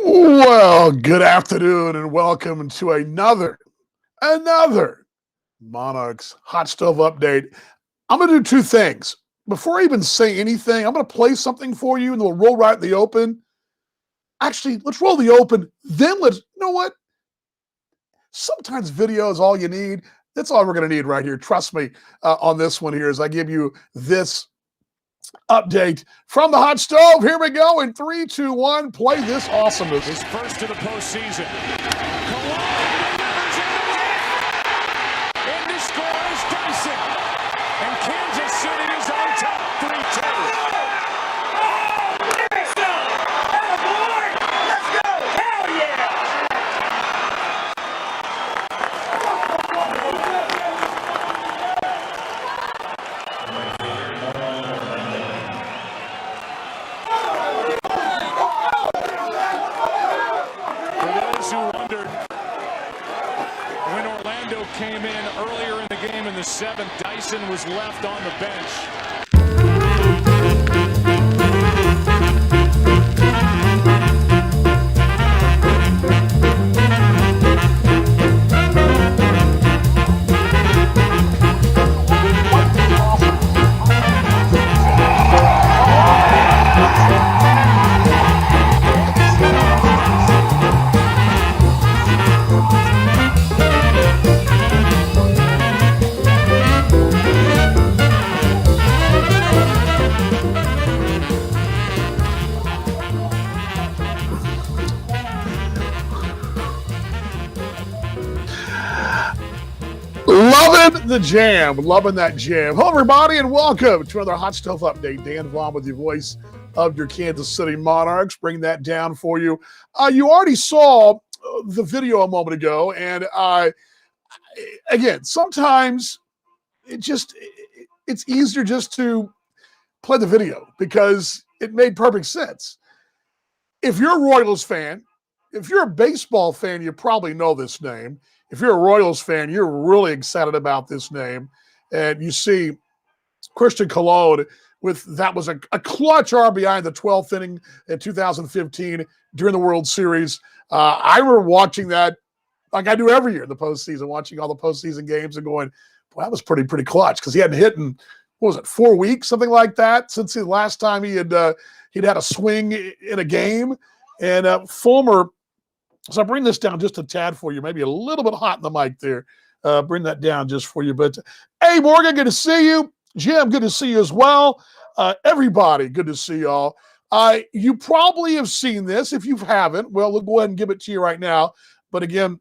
Well, good afternoon and welcome to another Monarchs Hot Stove Update. I'm going to do two things. Before I even say anything, I'm going to play something for you and we'll roll right in the open. Actually, let's roll the open. Then you know what? Sometimes video is all you need. That's all we're going to need right here. Trust me on this one here as I give you this update from the hot stove. Here we go in 3, 2, 1. Play this awesomeness. His first to the postseason. And the score is Dyson. And Kansas City is on top 3-2. Came in earlier in the game in the 7th. Dyson was left on the bench. Loving the jam. Loving that jam. Hello, everybody, and welcome to another Hot Stove Update. Dan Vaughn with the voice of your Kansas City Monarchs. Bring that down for you. You already saw the video a moment ago, and again, sometimes it's easier just to play the video because it made perfect sense. If you're a Royals fan, if you're a baseball fan, you probably know this name. If you're a Royals fan, you're really excited about this name. And you see Christian Colon that was a clutch RBI in the 12th inning in 2015 during the World Series. I remember watching that like I do every year in the postseason, watching all the postseason games and going, boy, that was pretty clutch because he hadn't hit in, 4 weeks, something like that, since the last time he'd had a swing in a game. And Fulmer. So I bring this down just a tad for you, maybe a little bit hot in the mic there. Bring that down just for you. But hey, Morgan, good to see you. Jim, good to see you as well. Everybody, good to see y'all. You probably have seen this. If you haven't, well, we'll go ahead and give it to you right now. But again,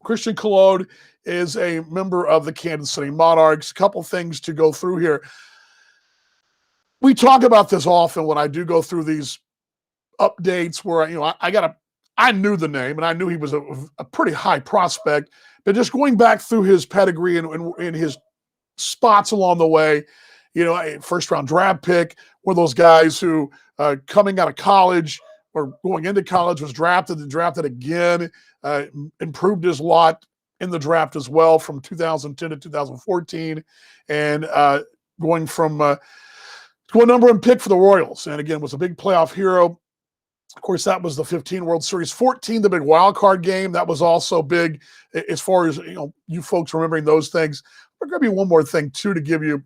Christian Colon is a member of the Kansas City Monarchs. A couple things to go through here. We talk about this often when I do go through these updates where, I knew the name, and I knew he was a pretty high prospect. But just going back through his pedigree and his spots along the way, a first-round draft pick, one of those guys who, coming out of college or going into college, was drafted and drafted again, improved his lot in the draft as well from 2010 to 2014, and going from to a number one pick for the Royals. And again, was a big playoff hero. Of course, that was the 15 World Series. 14, the big wild card game. That was also big as far as, you folks remembering those things. There's going to be one more thing, too, to give you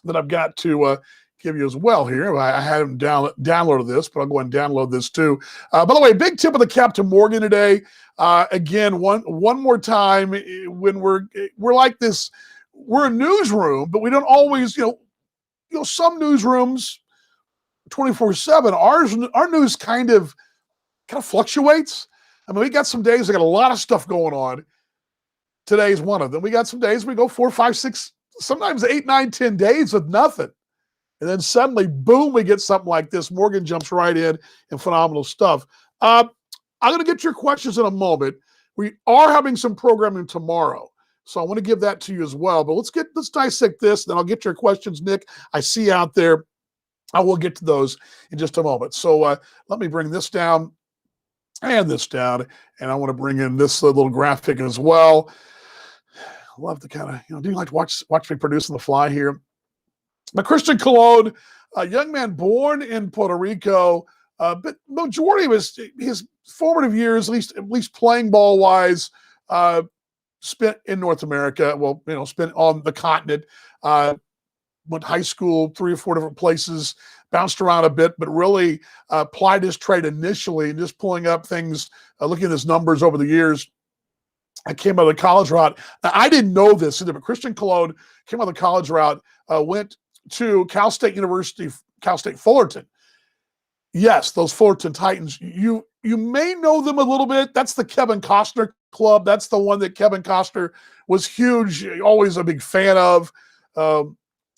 that I've got to give you as well here. I hadn't downloaded this, but I'll go ahead and download this, too. By the way, big tip of the cap to Morgan today. Again, one more time, when we're like this, we're a newsroom, but we don't always, some newsrooms, 24/7. Our news kind of fluctuates. I mean, we got some days we got a lot of stuff going on. Today's one of them. We got some days we go 4, 5, 6, sometimes 8, 9, 10 days with nothing. And then suddenly, boom, we get something like this. Morgan jumps right in and phenomenal stuff. I'm going to get your questions in a moment. We are having some programming tomorrow, so I want to give that to you as well. But let's dissect this, then I'll get your questions, Nick. I see out there. I will get to those in just a moment. So let me bring this down and this down, and I want to bring in this little graphic as well. I love to kind of, do you like to watch me produce on the fly here? But Christian Colon, a young man born in Puerto Rico, But majority of his formative years, at least playing ball wise, spent in North America. Well, spent on the continent. Went high school 3 or 4 different places, bounced around a bit, but really applied his trade initially and just pulling up things, looking at his numbers over the years. I came out of the college route. Now, I didn't know this either, but Christian Colon came out of the college route, went to Cal State University, Cal State Fullerton. Yes, those Fullerton Titans. You may know them a little bit. That's the Kevin Costner club. That's the one that Kevin Costner was huge, always a big fan of.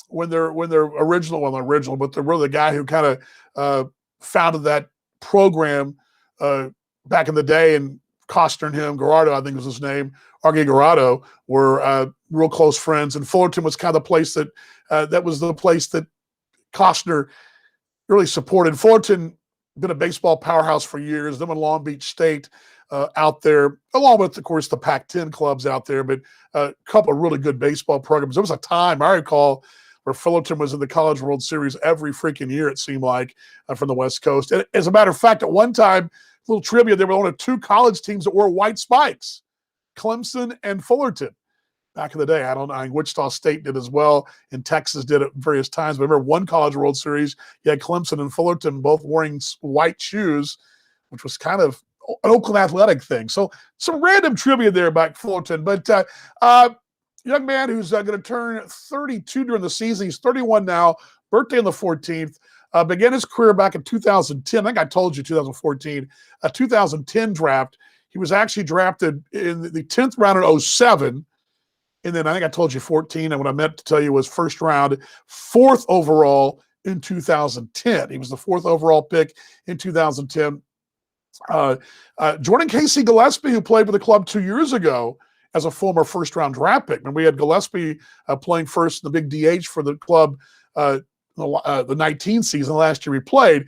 When they're original, but they're really the guy who kind of founded that program back in the day. And Costner and him, Garardo, I think was his name, Argy Garardo, were real close friends. And Fullerton was kind of the place that was the place that Costner really supported. Fullerton been a baseball powerhouse for years. Them in Long Beach State out there, along with, of course, the Pac-10 clubs out there, but a couple of really good baseball programs. There was a time I recall where Fullerton was in the College World Series every freaking year, it seemed like, from the West Coast. And as a matter of fact, at one time, little trivia, there were only 2 college teams that wore white spikes, Clemson and Fullerton. Back in the day, I don't know, Wichita State did as well, and Texas did at various times. But I remember one College World Series, you had Clemson and Fullerton both wearing white shoes, which was kind of an Oakland Athletic thing. So some random trivia there about Fullerton. But young man who's going to turn 32 during the season. He's 31 now, birthday on the 14th. Began his career back in 2010. I think I told you 2014, a 2010 draft. He was actually drafted in the 10th round in 07. And then I think I told you 14. And what I meant to tell you was first round, 4th overall in 2010. He was the 4th overall pick in 2010. Jordan Casey Gillespie, who played for the club 2 years ago as a former first-round draft pick. And we had Gillespie playing first in the big DH for the club the 19 season. Last year he played,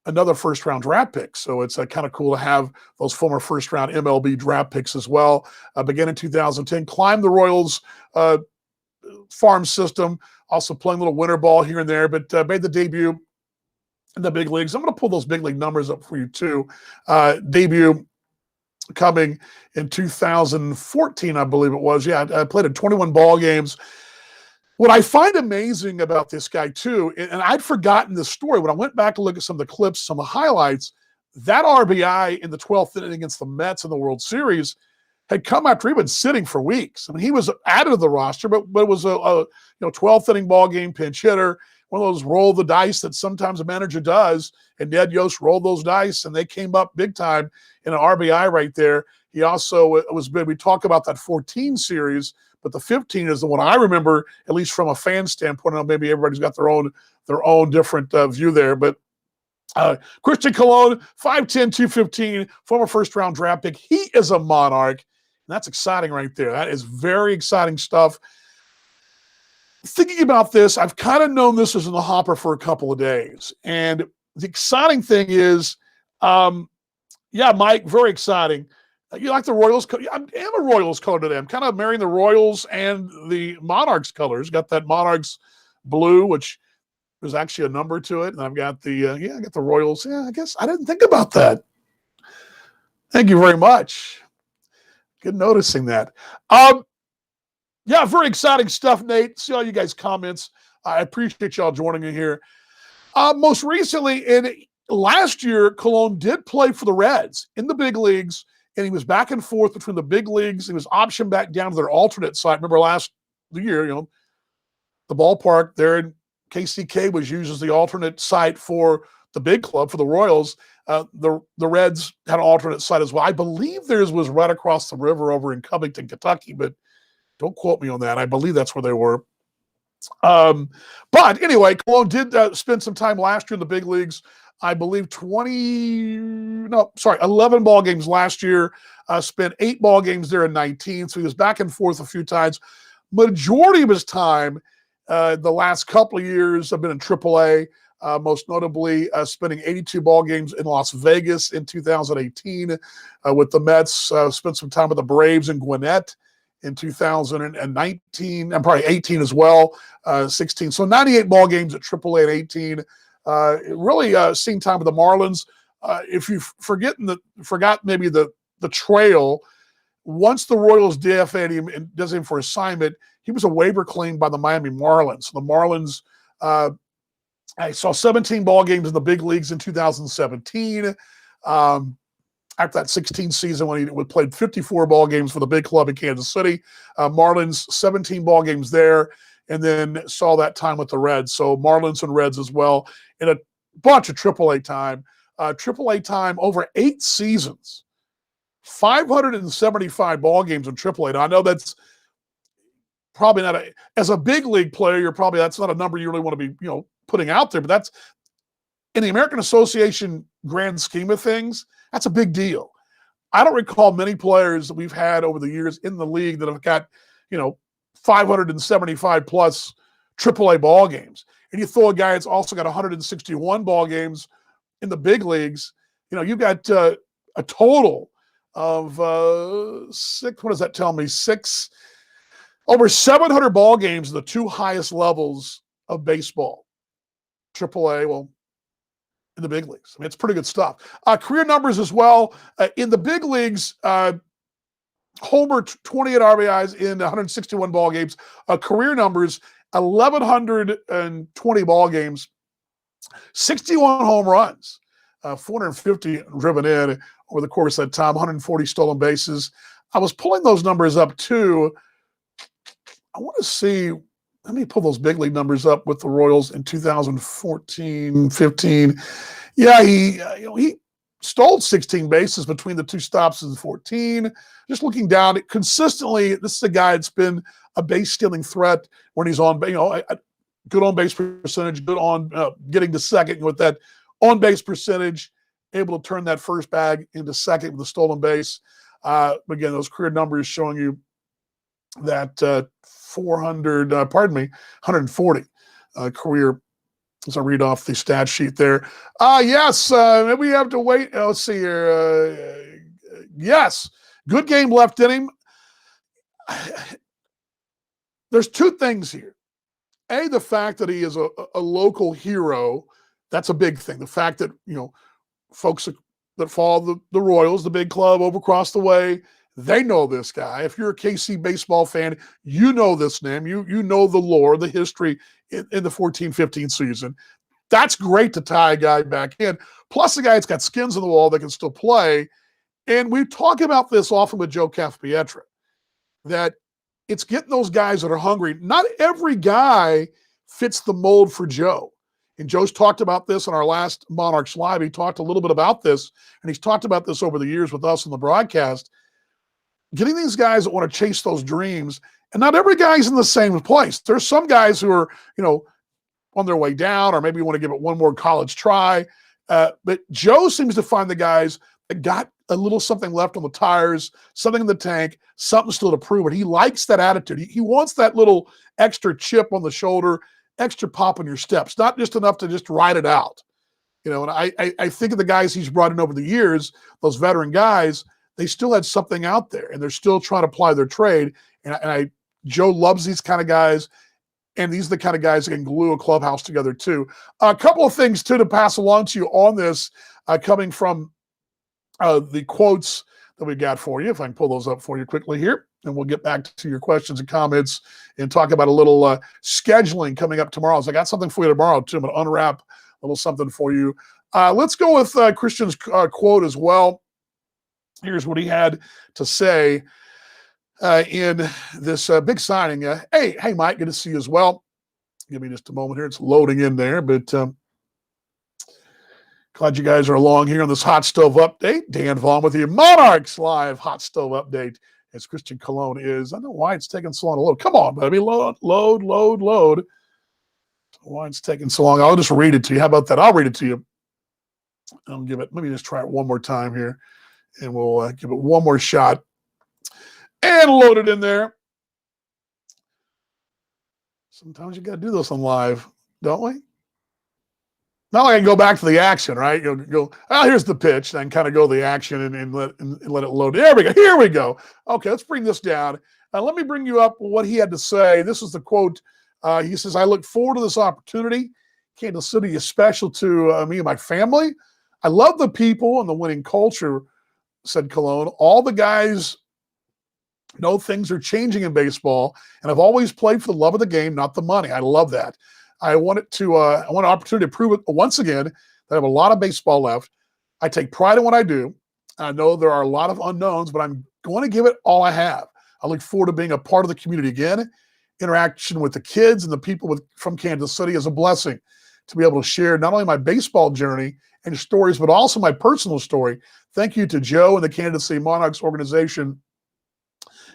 another first-round draft pick. So it's kind of cool to have those former first-round MLB draft picks as well. Began in 2010, climbed the Royals farm system, also playing a little winter ball here and there, but made the debut in the big leagues. I'm going to pull those big league numbers up for you too. Debut coming in 2014, I believe it was. Yeah, I played in 21 ball games. What I find amazing about this guy too, and I'd forgotten this story, when I went back to look at some of the clips, some of the highlights, that RBI in the 12th inning against the Mets in the World Series had come after he'd been sitting for weeks. I mean, he was added to the roster, but it was a 12th inning ball game, pinch hitter, one of those roll the dice that sometimes a manager does. And Ned Yost rolled those dice, and they came up big time in an RBI right there. He also was big. We talk about that 14 series, but the 15 is the one I remember, at least from a fan standpoint. I know maybe everybody's got their own different view there. But Christian Colon, 5'10", 215, former first-round draft pick. He is a Monarch, and that's exciting right there. That is very exciting stuff. Thinking about this, I've kind of known this was in the hopper for a couple of days. And the exciting thing is, Mike, very exciting. You like the Royals? I am a Royals color today. I'm kind of marrying the Royals and the Monarchs colors. Got that Monarchs blue, which there's actually a number to it. And I've got I got the Royals. Yeah, I guess I didn't think about that. Thank you very much. Good noticing that. Very exciting stuff, Nate. See all you guys' comments. I appreciate y'all joining me here. Most recently, last year, Colon did play for the Reds in the big leagues, and he was back and forth between the big leagues. He was optioned back down to their alternate site. Remember last year, the ballpark there in KCK was used as the alternate site for the big club, for the Royals. The Reds had an alternate site as well. I believe theirs was right across the river over in Covington, Kentucky, but don't quote me on that. I believe that's where they were. But anyway, Colon did spend some time last year in the big leagues. I believe 11 ball games last year. Spent 8 ball games there in 19. So he was back and forth a few times. Majority of his time, the last couple of years, have been in AAA. Most notably, spending 82 ball games in Las Vegas in 2018 with the Mets. Spent some time with the Braves in Gwinnett in 2019, and probably 18 as well, 16. So 98 ball games at AAA and 18 Really seen time with the Marlins. If you forgot maybe the trail, once the Royals DFA'd him and does him for assignment, he was a waiver claim by the Miami Marlins. The Marlins, I saw 17 ball games in the big leagues in 2017. After that 16 season when he played 54 ball games for the big club in Kansas City, Marlins 17 ball games there, and then saw that time with the Reds. So Marlins and Reds as well, and a bunch of AAA time. AAA time over 8 seasons, 575 ball games in AAA. Now, I know that's probably not as a big league player, that's not a number you really want to be, putting out there, but that's in the American Association grand scheme of things, that's a big deal. I don't recall many players that we've had over the years in the league that have got, 575 plus AAA ball games. And you throw a guy that's also got 161 ball games in the big leagues, you've got a total of six. What does that tell me? Over 700 ball games in the 2 highest levels of baseball. AAA, well, in the big leagues. I mean, it's pretty good stuff. Career numbers as well. In the big leagues, homer 28 RBIs in 161 ball games. Career numbers, 1,120 ball games, 61 home runs, 450 driven in over the course of that time, 140 stolen bases. I was pulling those numbers up too. I want to see, let me pull those big league numbers up with the Royals in 2014, 15. Yeah, he stole 16 bases between the 2 stops in 14. Just looking down, consistently, this is a guy that's been a base stealing threat when he's on, good on base percentage, good on getting to second with that on base percentage, able to turn that first bag into second with a stolen base. Again, those career numbers showing you that 140 career, as I read off the stat sheet there. Yes, maybe we have to wait. Let's see here. Yes, good game left in him. There's 2 things here. A, the fact that he is a local hero, that's a big thing. The fact that, folks that follow the Royals, the big club over across the way, they know this guy. If you're a KC baseball fan, you know this name. You know the lore, the history in the 14-15 season. That's great to tie a guy back in. Plus, a guy that's got skins on the wall that can still play. And we talk about this often with Joe Caffpietra, that it's getting those guys that are hungry. Not every guy fits the mold for Joe. And Joe's talked about this in our last Monarchs Live. He talked a little bit about this, and he's talked about this over the years with us in the broadcast. Getting these guys that want to chase those dreams, and not every guy's in the same place. There's some guys who are, on their way down, or maybe want to give it one more college try. But Joe seems to find the guys that got a little something left on the tires, something in the tank, something still to prove it. He likes that attitude. He wants that little extra chip on the shoulder, extra pop in your steps, not just enough to just ride it out. And I think of the guys he's brought in over the years, those veteran guys, they still had something out there, and they're still trying to apply their trade. And Joe loves these kind of guys, and these are the kind of guys that can glue a clubhouse together too. A couple of things too to pass along to you on this, coming from the quotes that we got for you. If I can pull those up for you quickly here, and we'll get back to your questions and comments and talk about a little scheduling coming up tomorrow. So I got something for you tomorrow too. I'm going to unwrap a little something for you. Let's go with Christian's quote as well. Here's what he had to say in this big signing. Hey, Mike, good to see you as well. Give me just a moment here. It's loading in there, but glad you guys are along here on this Hot Stove Update. Dan Vaughn with you. Monarchs Live Hot Stove Update. As Christian Colon is. I don't know why it's taking so long to load. Come on, baby. Load. Why it's taking so long. I'll just read it to you. How about that? I'll read it to you. Let me just try it one more time here. And we'll give it one more shot and load it in there. Sometimes you got to do this on live, don't we? Not like I can go back to the action, right? You'll go, here's the pitch, then kind of go to the action and let it load. There we go. Here we go. Okay, let's bring this down. Let me bring you up what he had to say. This is the quote. He says, I look forward to this opportunity. Kansas City is special to me and my family. I love the people and the winning culture, said Cologne. All the guys know things are changing in baseball, and I've always played for the love of the game, not the money. I love that. I want an opportunity to prove it once again that I have a lot of baseball left. I take pride in what I do. I know there are a lot of unknowns, but I'm going to give it all I have. I look forward to being a part of the community again. Interaction with the kids and the people from Kansas City is a blessing to be able to share not only my baseball journey and stories, but also my personal story. Thank you to Joe and the Kansas City Monarchs organization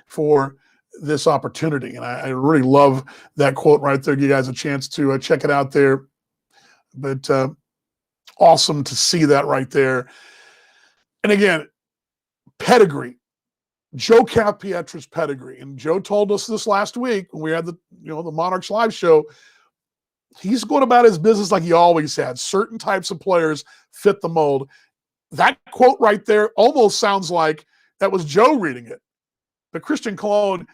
for this opportunity. And I really love that quote right there. Give you guys a chance to check it out there. But awesome to see that right there. And again, pedigree. Joe Capietra's pedigree. And Joe told us this last week when we had the Monarchs live show. He's going about his business like he always had. Certain types of players fit the mold. That quote right there almost sounds like that was Joe reading it. But Christian Cologne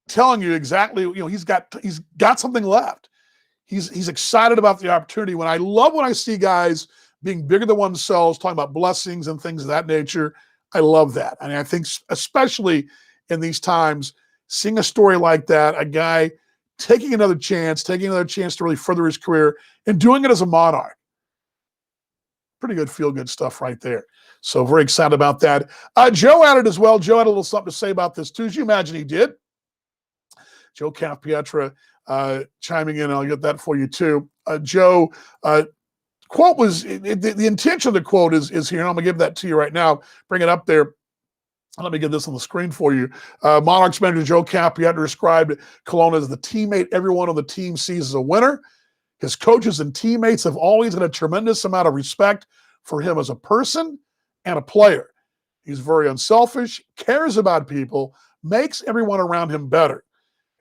telling you exactly, he's got something left. He's excited about the opportunity. When I see guys being bigger than themselves, talking about blessings and things of that nature. I love that. And I think especially in these times, seeing a story like that, a guy taking another chance to really further his career and doing it as a Monarch. Pretty good feel-good stuff right there. So very excited about that. Joe added as well. Joe had a little something to say about this too. As you imagine he did. Joe Capietra chiming in. I'll get that for you too. Joe, quote was, the intention of the quote is here. And I'm going to give that to you right now. Bring it up there. Let me get this on the screen for you. Monarchs manager Joe Capietra described Cologne as the teammate everyone on the team sees as a winner. His coaches and teammates have always had a tremendous amount of respect for him as a person and a player. He's very unselfish, cares about people, makes everyone around him better.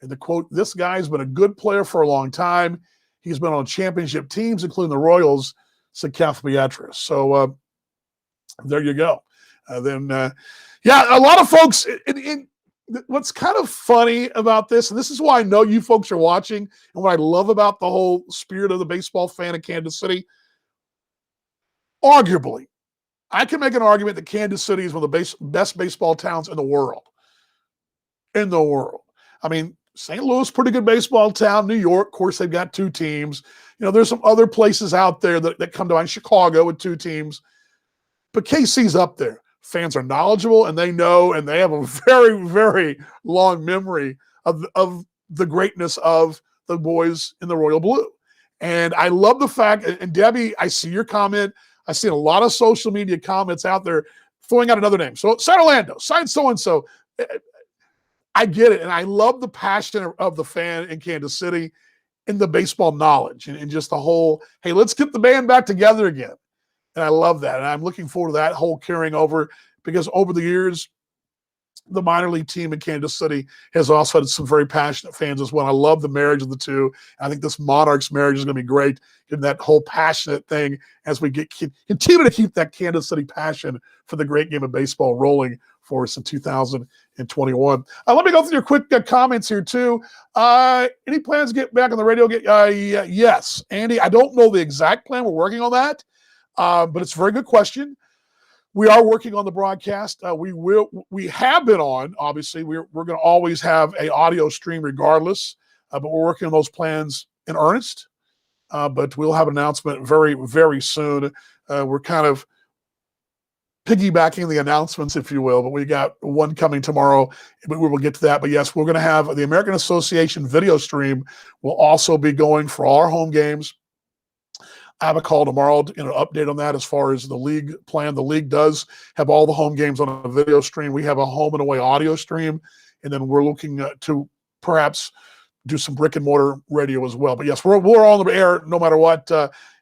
And the quote, this guy's been a good player for a long time. He's been on championship teams, including the Royals, said Capietra. So there you go. A lot of folks, what's kind of funny about this, and this is why I know you folks are watching, and what I love about the whole spirit of the baseball fan in Kansas City, arguably, I can make an argument that Kansas City is one of the best baseball towns in the world. In the world. I mean, St. Louis, pretty good baseball town. New York, of course, they've got two teams. There's some other places out there that come to mind. Chicago with two teams. But KC's up there. Fans are knowledgeable, and they know, and they have a very, very long memory of the greatness of the boys in the royal blue. And I love the fact, and Debbie, I see your comment. I see a lot of social media comments out there throwing out another name. So sign Orlando, sign so-and-so. I get it. And I love the passion of the fan in Kansas City and the baseball knowledge and just the whole, hey, let's get the band back together again. And I love that. And I'm looking forward to that whole carrying over, because over the years, the minor league team in Kansas City has also had some very passionate fans as well. I love the marriage of the two. I think this Monarchs marriage is going to be great, getting that whole passionate thing as we continue to keep that Kansas City passion for the great game of baseball rolling for us in 2021. Let me go through your quick comments here too. Any plans to get back on the radio? Yes, Andy, I don't know the exact plan. We're working on that, but it's a very good question. We are working on the broadcast. We have been on, obviously. We're going to always have an audio stream regardless, but we're working on those plans in earnest. But we'll have an announcement very, very soon. We're kind of piggybacking the announcements, if you will, but we got one coming tomorrow, but we will get to that. But yes, we're going to have the American Association video stream will also be going for all our home games. I have a call tomorrow to update on that as far as the league plan. The league does have all the home games on a video stream. We have a home and away audio stream, and then we're looking to perhaps do some brick and mortar radio as well. But yes, we're on the air no matter what,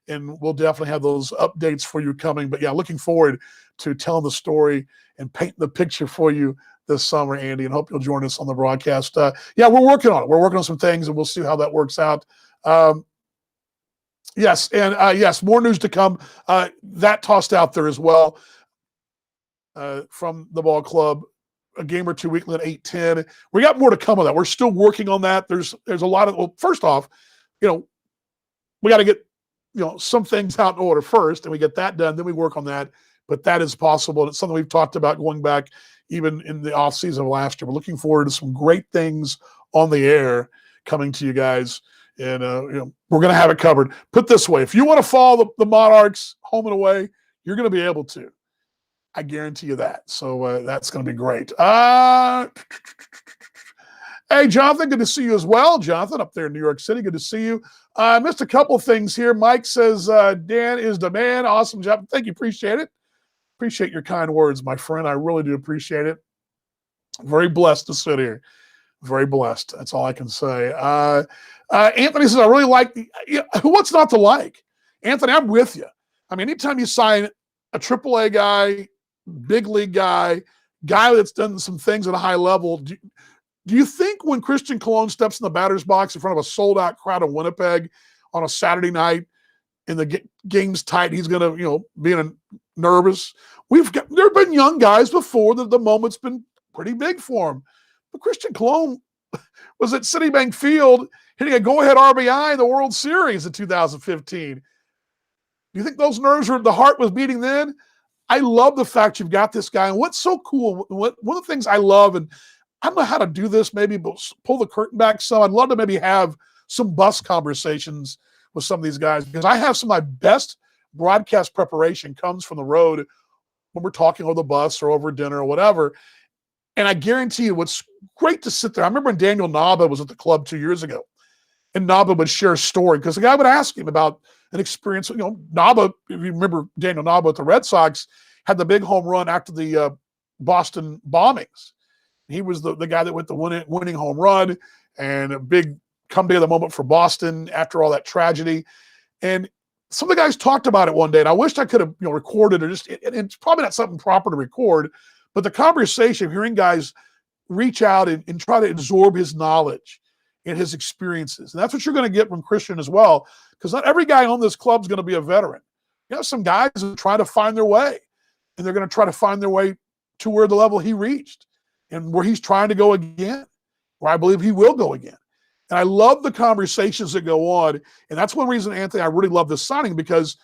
and we'll definitely have those updates for you coming. But yeah, looking forward to telling the story and painting the picture for you this summer, Andy, and hope you'll join us on the broadcast. Yeah, we're working on it. We're working on some things, and we'll see how that works out. Yes, and yes, more news to come. That tossed out there as well from the ball club. A game or two weekly at 8:10. We got more to come on that. We're still working on that. There's a lot of, well, first off, we got to get some things out in order first, and we get that done, then we work on that. But that is possible, and it's something we've talked about going back even in the off season of last year. We're looking forward to some great things on the air coming to you guys, and we're going to have it covered. Put this way, if you want to follow the Monarchs home and away, you're going to be able to. I guarantee you that. So that's going to be great. Hey, Jonathan, good to see you as well. Jonathan, up there in New York City, good to see you. I missed a couple of things here. Mike says, Dan is the man. Awesome job. Thank you. Appreciate it. Appreciate your kind words, my friend. I really do appreciate it. Very blessed to sit here. Very blessed. That's all I can say. Anthony says, I really like what's not to like? Anthony, I'm with you. I mean, anytime you sign a AAA guy, big league guy that's done some things at a high level, do you think when Christian Colon steps in the batter's box in front of a sold-out crowd in Winnipeg on a Saturday night and the game's tight, he's going to, be nervous? There have been young guys before that the moment's been pretty big for him. But Christian Colon was at Citibank Field hitting a go-ahead RBI in the World Series in 2015. Do you think those nerves the heart was beating then? I love the fact you've got this guy. And what's so cool, one of the things I love, and I don't know how to do this, maybe pull the curtain back some. I'd love to maybe have some bus conversations with some of these guys, because I have some of my best broadcast preparation comes from the road when we're talking over the bus or over dinner or whatever. And I guarantee you, what's great to sit there. I remember when Daniel Nava was at the club 2 years ago, and Nava would share a story because the guy would ask him about an experience. Nava, if you remember Daniel Nava at the Red Sox, had the big home run after the Boston bombings. He was the guy that went the winning home run, and a big come together moment for Boston after all that tragedy. And some of the guys talked about it one day, and I wished I could have recorded, or just it's probably not something proper to record, but the conversation, hearing guys reach out and try to absorb his knowledge and his experiences. And that's what you're going to get from Christian as well, because not every guy on this club is going to be a veteran. You have some guys who try to find their way, and they're going to try to find their way to where the level he reached and where he's trying to go again, where I believe he will go again. And I love the conversations that go on. And that's one reason, Anthony, I really love this signing, because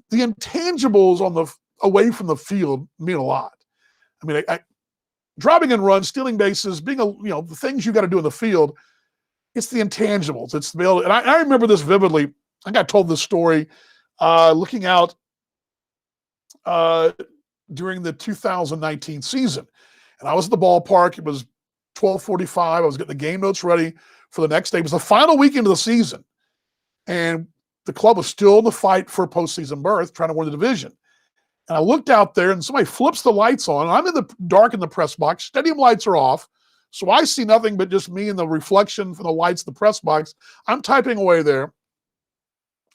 the intangibles away from the field mean a lot. I mean, driving and runs, stealing bases, being the things you got to do in the field, it's the intangibles. It's the ability. And I remember this vividly. I think I told this story looking out during the 2019 season. And I was at the ballpark. It was 12:45. I was getting the game notes ready for the next day. It was the final weekend of the season. And the club was still in the fight for a postseason berth, trying to win the division. And I looked out there, and somebody flips the lights on. And I'm in the dark in the press box. Stadium lights are off. So I see nothing but just me and the reflection from the lights in the press box. I'm typing away there.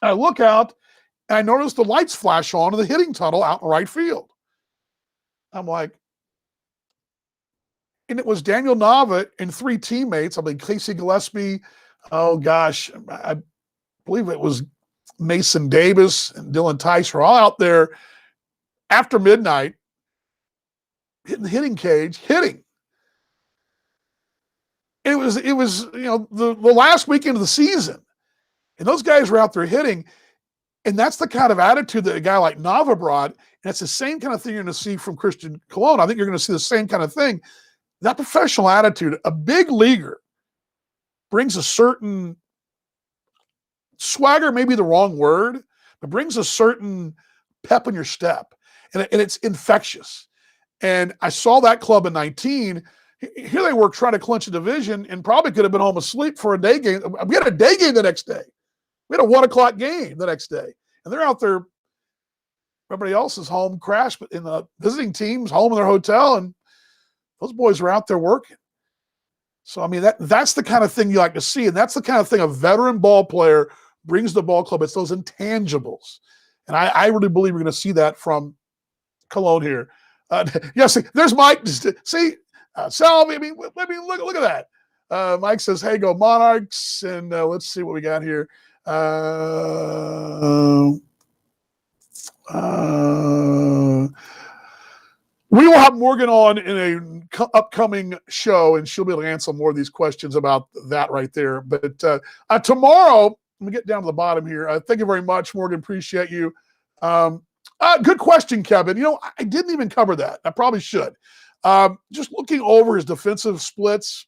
And I look out, and I notice the lights flash on in the hitting tunnel out in right field. I'm like, and it was Daniel Nava and three teammates. I mean, Casey Gillespie. Oh, gosh. I believe it was Mason Davis and Dylan Tice were all out there after midnight, hitting the hitting cage, hitting. It was the last weekend of the season, and those guys were out there hitting, and that's the kind of attitude that a guy like Nava brought, and it's the same kind of thing you're going to see from Christian Colon. I think you're going to see the same kind of thing. That professional attitude, a big leaguer brings a certain swagger, maybe the wrong word, but brings a certain pep in your step, and it's infectious. And I saw that club in 19. Here they were trying to clinch a division and probably could have been home asleep for a day game. We had a day game the next day. We had a 1 o'clock game the next day. And they're out there. Everybody else is home, crashed, but in the visiting team's home in their hotel, and those boys are out there working. So, I mean, that's the kind of thing you like to see, and that's the kind of thing a veteran ball player brings to the ball club. It's those intangibles. And I really believe we're going to see that from Colon here. Yes, there's Mike. See, Sal, I mean, look at that. Mike says, hey, go Monarchs. And let's see what we got here. We will have Morgan on in an upcoming show, and she'll be able to answer more of these questions about that right there. But tomorrow, me get down to the bottom here. Thank you very much, Morgan. Appreciate you. Good question, Kevin. I didn't even cover that. I probably should. Just looking over his defensive splits,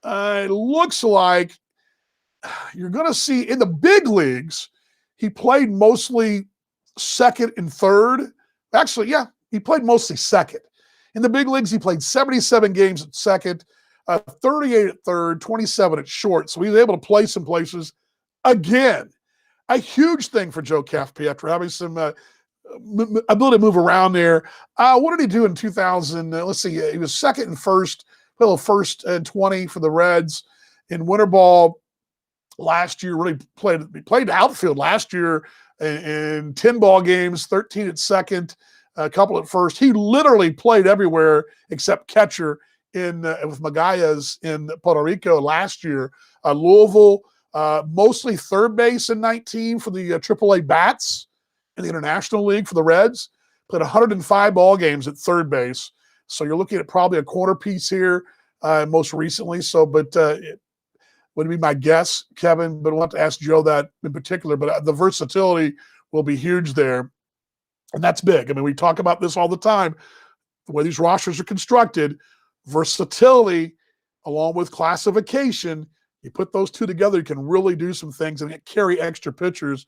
it looks like you're going to see in the big leagues, he played mostly second and third. Actually, yeah, he played mostly second. In the big leagues, he played 77 games at second, 38 at third, 27 at short. So he was able to play some places. Again, a huge thing for Joe Caff-Pietro, having some ability to move around there. What did he do in 2000? Let's see. He was second and first, a little first and 20 for the Reds in winter ball last year. Really played outfield last year in 10 ball games, 13 at second, a couple at first. He literally played everywhere except catcher with Magalhães in Puerto Rico last year. Louisville, mostly third base in 19 for the AAA Bats in the International League for the Reds. Played 105 ball games at third base. So you're looking at probably a corner piece here most recently. So, but it would be my guess, Kevin, but I'll have to ask Joe that in particular. But the versatility will be huge there. And that's big. I mean, we talk about this all the time. The way these rosters are constructed, versatility along with classification, you put those two together, you can really do some things and carry extra pitchers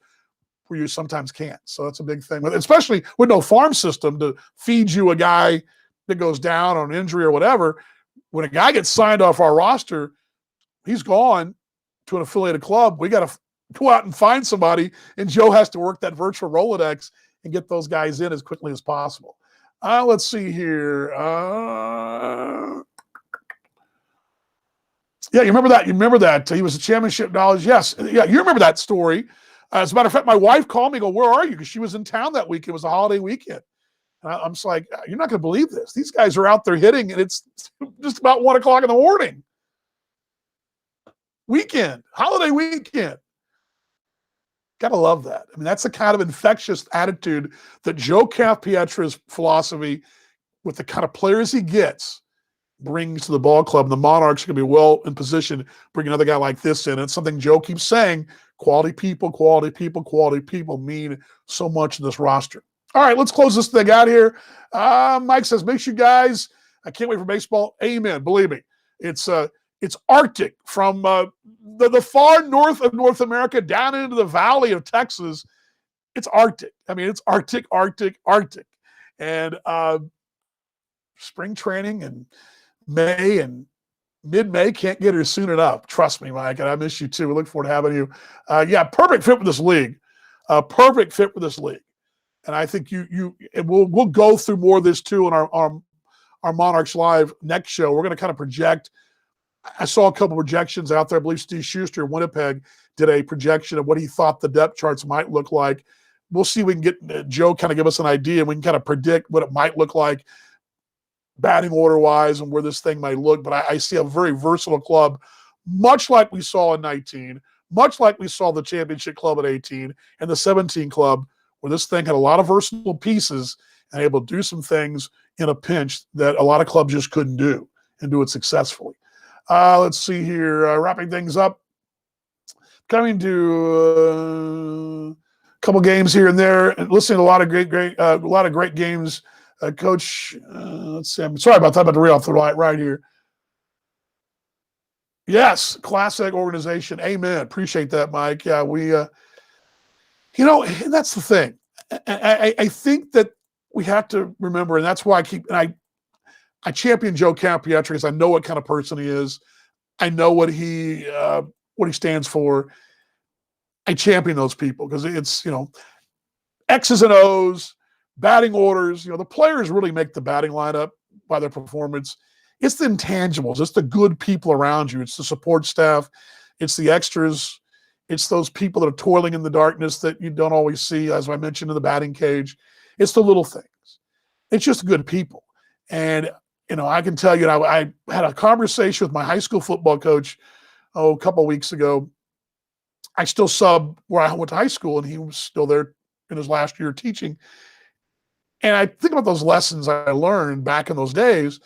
where you sometimes can't. So that's a big thing, especially with no farm system to feed you a guy that goes down on injury or whatever. When a guy gets signed off our roster, he's gone to an affiliated club. We got to go out and find somebody, and Joe has to work that virtual Rolodex and get those guys in as quickly as possible. Let's see here. Yeah, you remember that? You remember that? He was a championship knowledge. Yes. Yeah, you remember that story. As a matter of fact, my wife called me and go, "Where are you?" Because she was in town that week. It was a holiday weekend. And I'm just like, "You're not going to believe this. These guys are out there hitting, and it's just about 1 o'clock in the morning. Weekend, holiday weekend." Gotta love that. I mean, that's the kind of infectious attitude that Joe Caff-Pietro's philosophy, with the kind of players he gets, brings to the ball club. And the Monarchs are going to be well in position to bring another guy like this in. It's something Joe keeps saying: quality people, quality people, quality people mean so much in this roster. All right, let's close this thing out here. Mike says, "Make sure you guys, I can't wait for baseball." Amen. Believe me, it's Arctic from the far north of North America down into the valley of Texas. It's Arctic. I mean, it's Arctic. And spring training and May and mid-May can't get here soon enough. Trust me, Mike, and I miss you too. We look forward to having you. Yeah, perfect fit for this league. Perfect fit for this league. And I think we'll go through more of this too in our Monarchs Live next show. We're going to kind of project. I saw a couple projections out there. I believe Steve Schuster in Winnipeg did a projection of what he thought the depth charts might look like. We'll see if we can get Joe kind of give us an idea. We can kind of predict what it might look like batting order-wise and where this thing might look. But I see a very versatile club, much like we saw in 19, much like we saw the championship club at 18 and the 17 club, where this thing had a lot of versatile pieces and able to do some things in a pinch that a lot of clubs just couldn't do and do it successfully. Let's see here. Wrapping things up. Coming to a couple games here and there, and listening to a lot of great games. Coach, let's see. I'm sorry about that. I'm about to read off the right here. Yes, classic organization. Amen. Appreciate that, Mike. Yeah, we, and that's the thing. I think that we have to remember, and that's why I champion Joe Caff-Pietro because I know what kind of person he is. I know what he stands for. I champion those people because it's, X's and O's, batting orders. The players really make the batting lineup by their performance. It's the intangibles. It's the good people around you. It's the support staff. It's the extras. It's those people that are toiling in the darkness that you don't always see, as I mentioned in the batting cage. It's the little things. It's just good people. And I can tell you, I had a conversation with my high school football coach, a couple of weeks ago. I still sub where I went to high school, and he was still there in his last year teaching. And I think about those lessons I learned back in those days,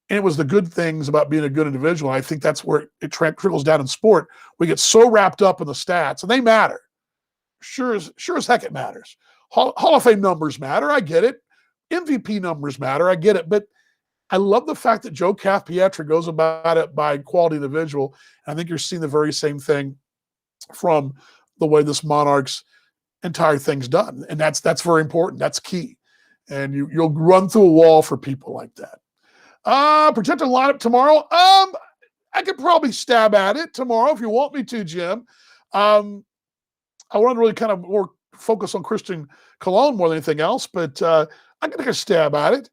And it was the good things about being a good individual. I think that's where it trickles down in sport. We get so wrapped up in the stats, and they matter. Sure as heck it matters. Hall of Fame numbers matter. I get it. MVP numbers matter. I get it. But I love the fact that Joe Pietra goes about it by quality individual. And I think you're seeing the very same thing from the way this Monarchs entire thing's done. And that's very important. That's key. And you'll run through a wall for people like that. Projected lineup tomorrow. I could probably stab at it tomorrow if you want me to, Jim. I want to really kind of more focus on Christian Cologne more than anything else, but I'm going to take a stab at it.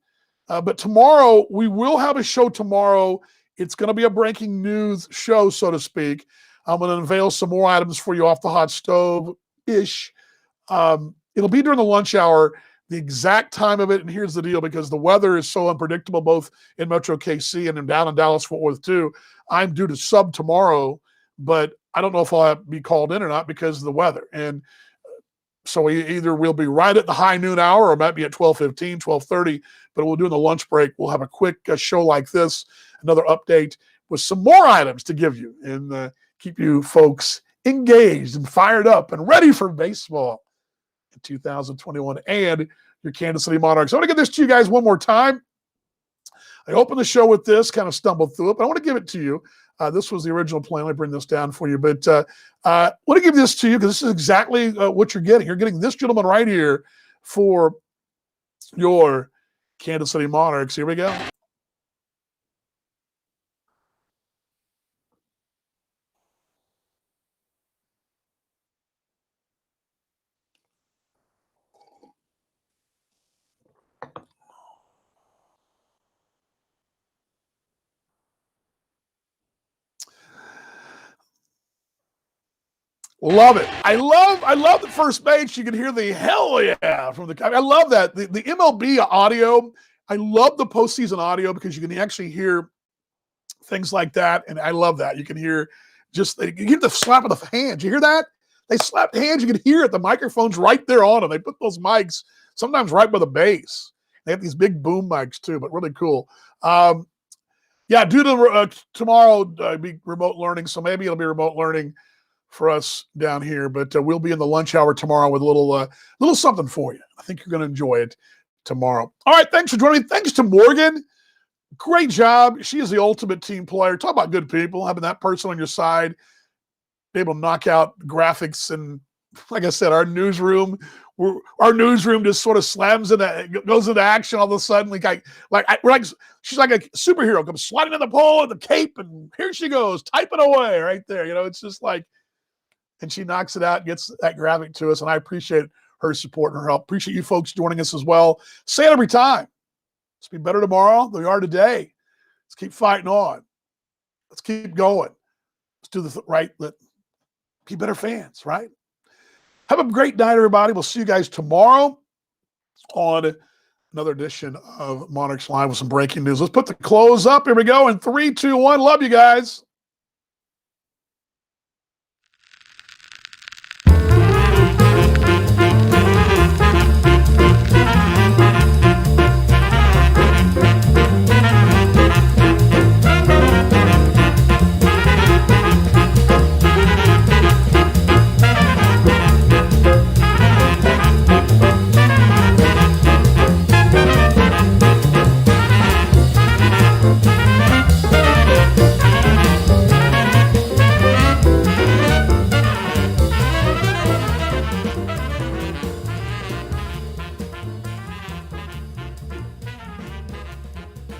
But tomorrow, we will have a show tomorrow. It's going to be a breaking news show, so to speak. I'm going to unveil some more items for you off the hot stove-ish. It'll be during the lunch hour, the exact time of it, and here's the deal, because the weather is so unpredictable, both in Metro KC and down in Dallas-Fort Worth, too. I'm due to sub tomorrow, but I don't know if I'll have to be called in or not because of the weather. And so either we'll be right at the high noon hour or might be at 12:15, 12:30, but we'll do in the lunch break. We'll have a quick show like this, another update with some more items to give you and keep you folks engaged and fired up and ready for baseball in 2021 and your Kansas City Monarchs. I want to give this to you guys one more time. I opened the show with this, kind of stumbled through it, but I want to give it to you. This was the original plan. Let me bring this down for you. But I want to give this to you because this is exactly what you're getting. You're getting this gentleman right here for your Kansas City Monarchs. Here we go. Love it. I love the first base. You can hear the hell yeah from the. I love that the MLB audio. I love the postseason audio because you can actually hear things like that, and I love that. You can hear you hear the slap of the hands. You hear that? They slap the hands. You can hear it. The microphone's right there on them. They put those mics sometimes right by the base. They have these big boom mics too, but really cool. Yeah, due to tomorrow be remote learning, so maybe it'll be remote learning for us down here, but we'll be in the lunch hour tomorrow with a little something for you. I think you're going to enjoy it tomorrow. All right, thanks for joining me. Thanks to Morgan. Great job. She is the ultimate team player. Talk about good people, having that person on your side, be able to knock out graphics. And like I said, our newsroom just sort of slams goes into action all of a sudden. She's like a superhero, comes sliding in the pole with the cape, and here she goes, typing away right there. It's just like, and she knocks it out, gets that graphic to us, and I appreciate her support and her help. Appreciate you folks joining us as well. Say it every time. Let's be better tomorrow than we are today. Let's keep fighting on. Let's keep going. Let's do the right. Be better fans, right? Have a great night, everybody. We'll see you guys tomorrow on another edition of Monarchs Live with some breaking news. Let's put the close up. Here we go in 3, 2, 1. Love you guys.